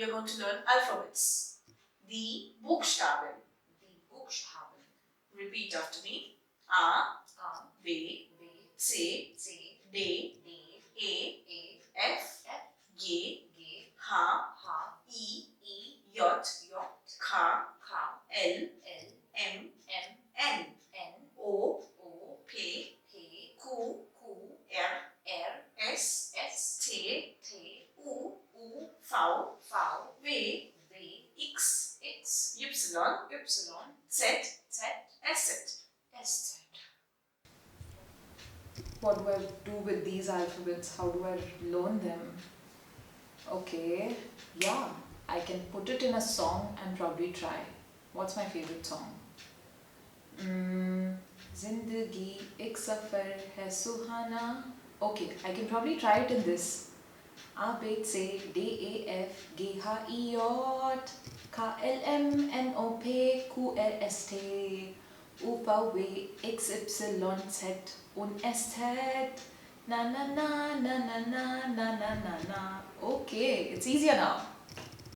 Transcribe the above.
are going to learn alphabets. The Buchstaben. Die Buchstaben. Repeat after me. A, A, B, B, C, C, D, D, E, E, F, F, G, G, H, H, I, I, J, J, K, K, L, L, M, M, N, N, O, O, P, P, Q, Q, R, R, S, S, T, T, U, U, V, V, W, W, X, X, Y, Y, Z, Z, S. S. What do I do with these alphabets? How do I learn them? Okay, yeah, I can put it in a song and probably try. What's my favorite song? Zindagi ek safar hai suhana. Okay, I can probably try it in this. A B C D E F G H I J K L M N O P Q R S T U V W X Y Z und S T. Na na na na na na na na na na. Okay, it's easier now.